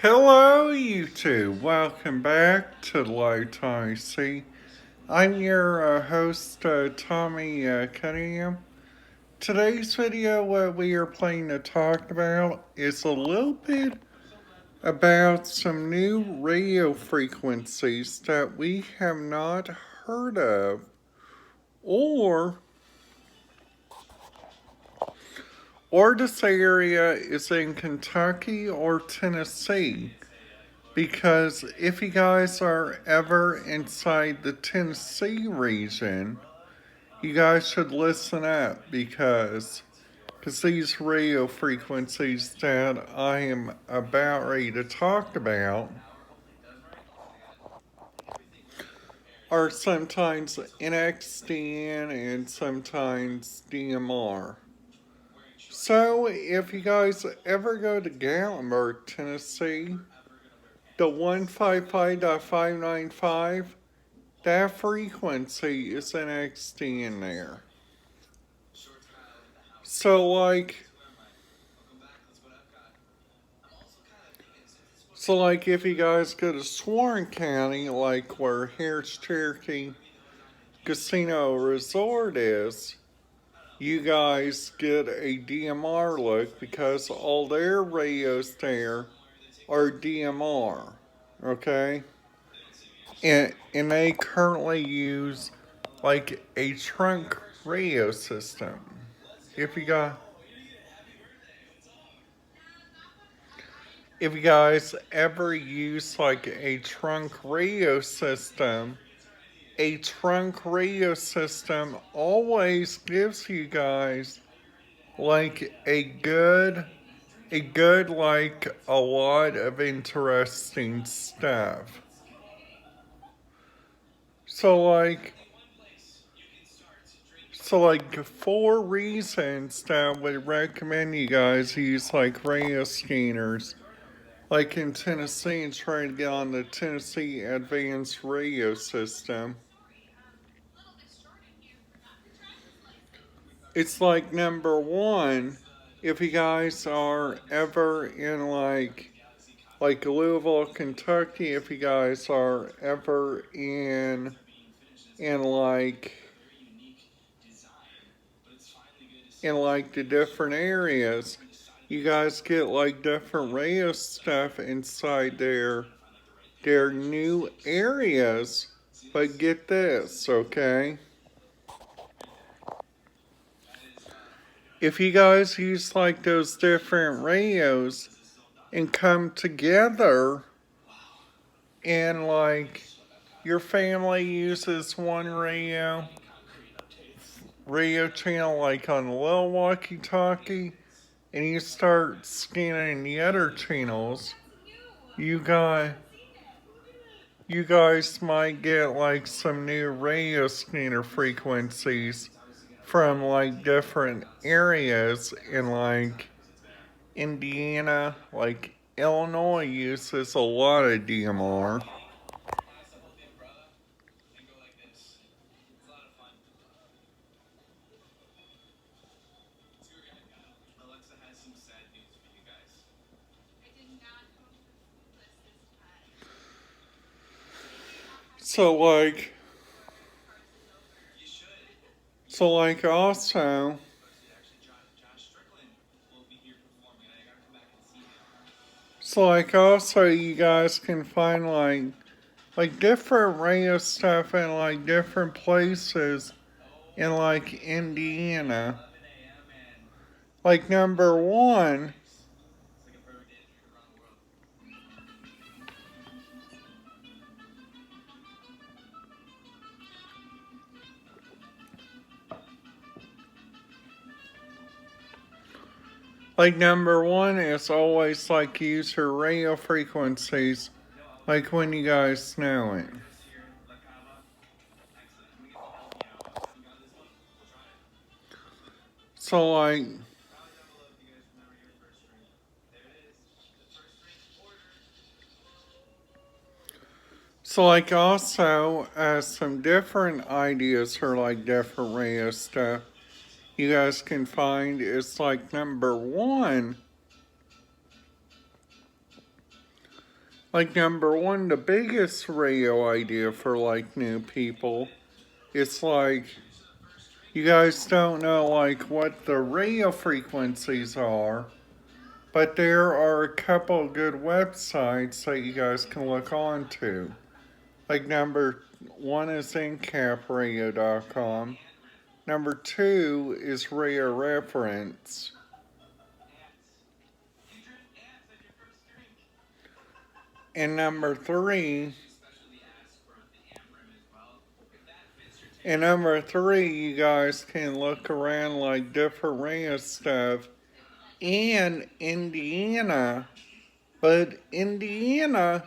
Hello, YouTube. Welcome back to Low Tony C. I'm your host, Tommy Cunningham. Today's video, what we are planning to talk about is a little bit about some new radio frequencies that we have not heard of, or this area is in Kentucky or Tennessee. Because if you guys are ever inside the Tennessee region, you guys should listen up because these radio frequencies that I am about ready to talk about are sometimes NXDN and sometimes DMR. So if you guys ever go to Gatlinburg, Tennessee, the 155.595, that frequency is NXT in there. So like if you guys go to Swarn County, like where Harris Cherokee Casino Resort is, you guys get a DMR look because all their radios there are DMR. Okay? And they currently use like a trunk radio system. If you got if you guys ever use like a trunk radio system always gives you guys like a good like a lot of interesting stuff. So like four reasons that I would recommend you guys use like radio scanners like in Tennessee and trying to get on the Tennessee Advanced Radio System. It's like number one, if you guys are ever in like Louisville, Kentucky, if you guys are ever in like the different areas, you guys get like different radio stuff inside their new areas. But get this, okay? If you guys use like those different radios and come together and like your family uses one radio channel like on the little walkie talkie and you start scanning the other channels, you got you guys might get like some new radio scanner frequencies from like different areas in like Indiana, like Illinois uses a lot of DMR. So like also you guys can find like different radio stuff in like different places in like Indiana. Like number one, is always like use your radio frequencies like when you guys know it. So like also some different ideas for like different radio stuff you guys can find is like number one, Like number one, the biggest radio idea for like new people, it's like you guys don't know like what the radio frequencies are, but there are a couple good websites that you guys can look on to. Like number one is incapradio.com. Number two is Rare Reference. And number three, you guys can look around like different radio stuff in Indiana, but Indiana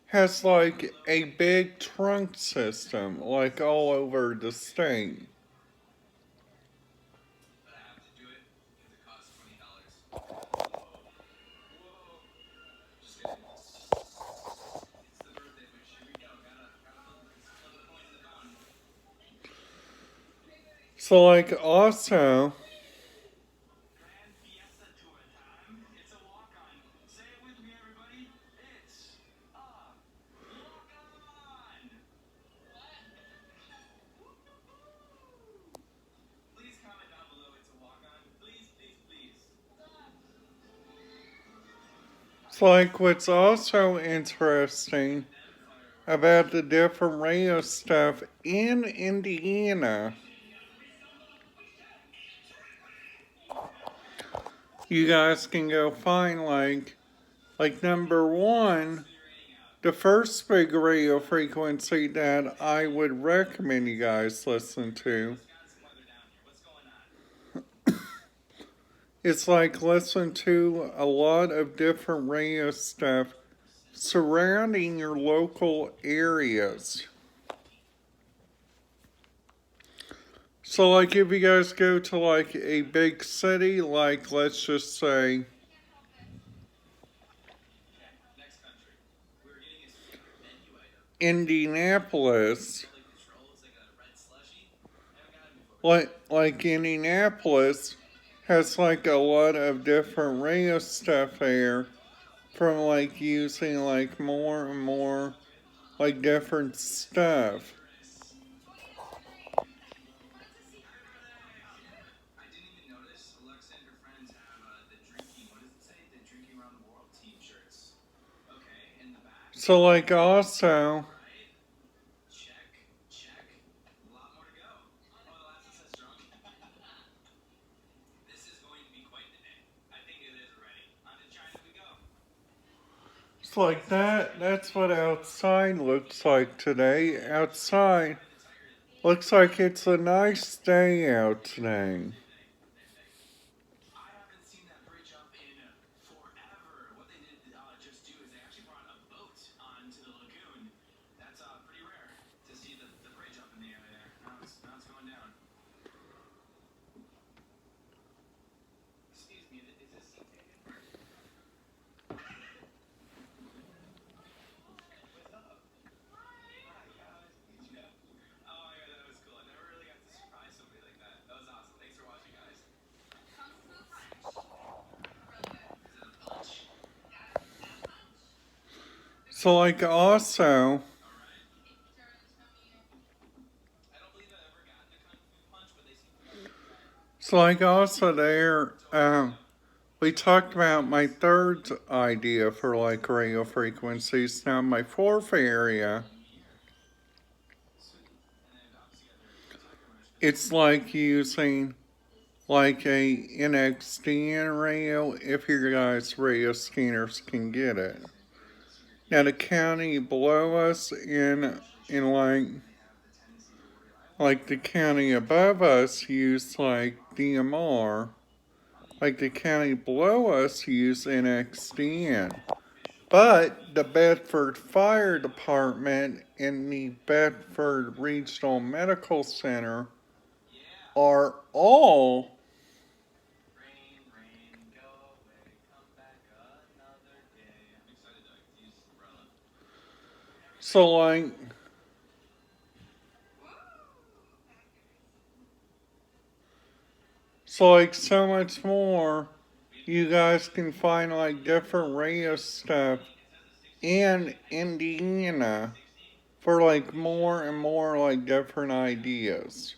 has like a big trunk system, like all over the state. So, like, also, it's like what's also interesting about the different radio stuff in Indiana. You guys can go find like number one, the first big radio frequency that I would recommend you guys listen to. It's like listen to a lot of different radio stuff surrounding your local areas. So like if you guys go to like a big city, like let's just say Indianapolis, like Indianapolis has like a lot of different radio stuff there from like using like more and more like different stuff. So like also it's like that's what outside looks like today. Outside looks like it's a nice day out today. So like also there we talked about my third idea for like radio frequencies. Now my fourth area, it's like using like a NXDN radio if your guys' radio scanners can get it. Now the county below us in like the county above us use like DMR. Like the county below us use NXDN. But the Bedford Fire Department and the Bedford Regional Medical Center are all so like so much more. You guys can find like different radio stuff in Indiana for like more and more like different ideas.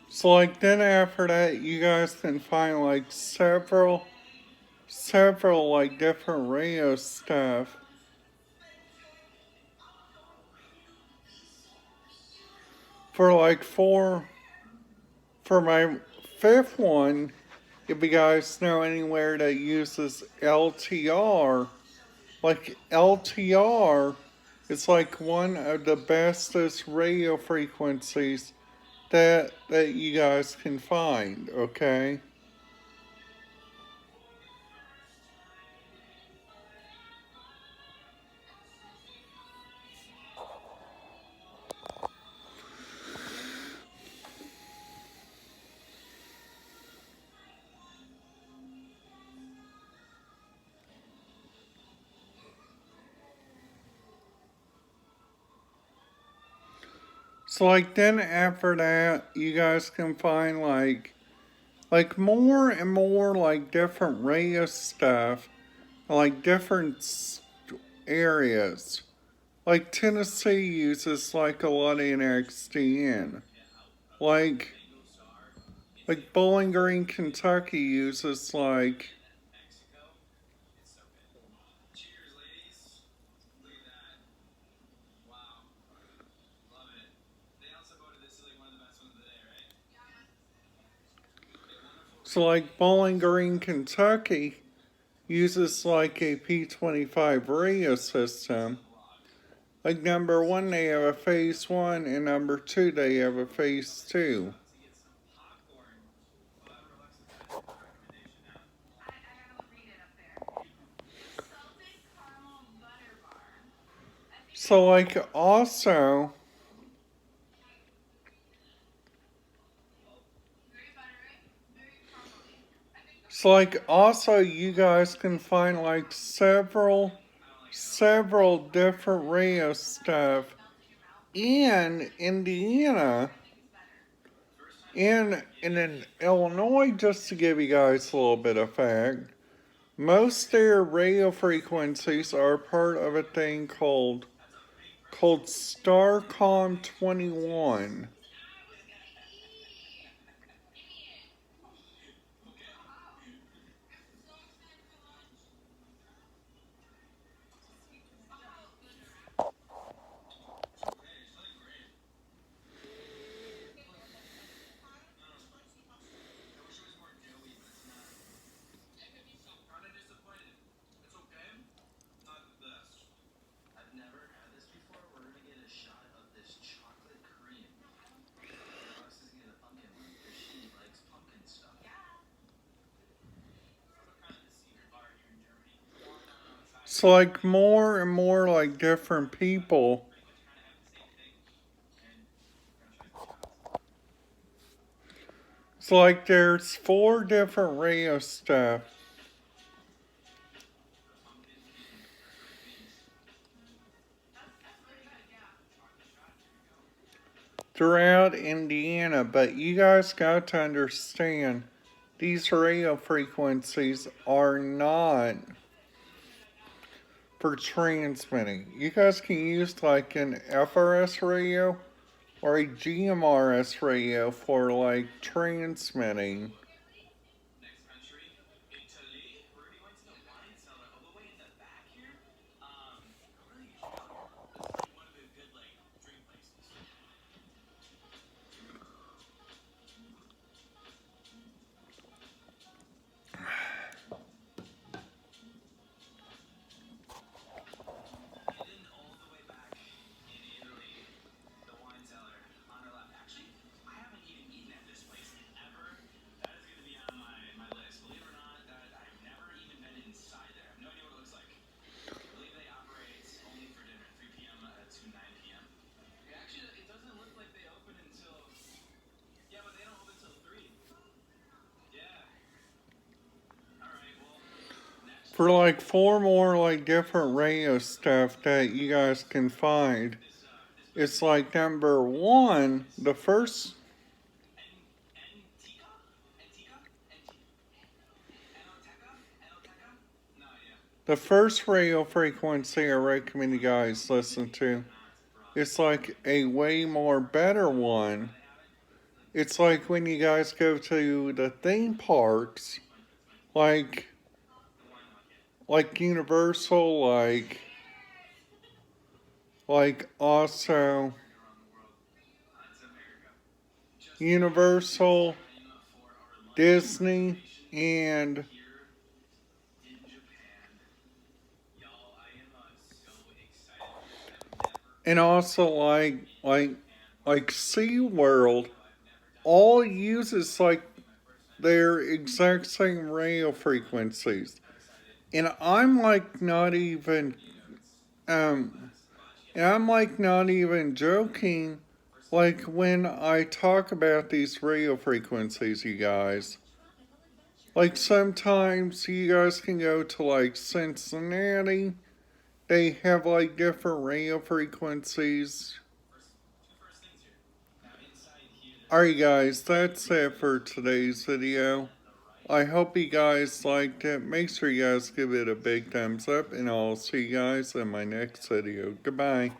So like then after that you guys can find like several like different radio stuff. For like for my fifth one, if you guys know anywhere that uses LTR, like LTR is like one of the bestest radio frequencies that you guys can find, okay? So like then after that, you guys can find like more and more like different radio stuff, like different areas. Like Tennessee uses like a lot of NXDN. Like like Bowling Green, Kentucky uses like so like Bowling Green, Kentucky uses like a P25 radio system. Like number one, they have a phase one, and number two, they have a phase two. So like also, so like also, you guys can find like several different radio stuff in Indiana in Illinois, just to give you guys a little bit of fact, most their radio frequencies are part of a thing called Starcom 21. So like more and more like different people. So like there's four different radio stuff throughout Indiana, but you guys got to understand these radio frequencies are not for transmitting. You guys can use like an FRS radio or a GMRS radio for like transmitting. for like 4 more like different radio stuff that you guys can find. It's like number one, the first radio frequency I recommend you guys listen to. It's like a way more better one. It's like when you guys go to the theme parks, like Universal, like also Universal, Disney, and also like SeaWorld all uses like their exact same radio frequencies. And I'm like not even um and I'm like not even joking like when I talk about these radio frequencies, you guys. Like sometimes you guys can go to like Cincinnati. They have like different radio frequencies. Alright guys, that's it for today's video. I hope you guys liked it. Make sure you guys give it a big thumbs up and I'll see you guys in my next video. Goodbye.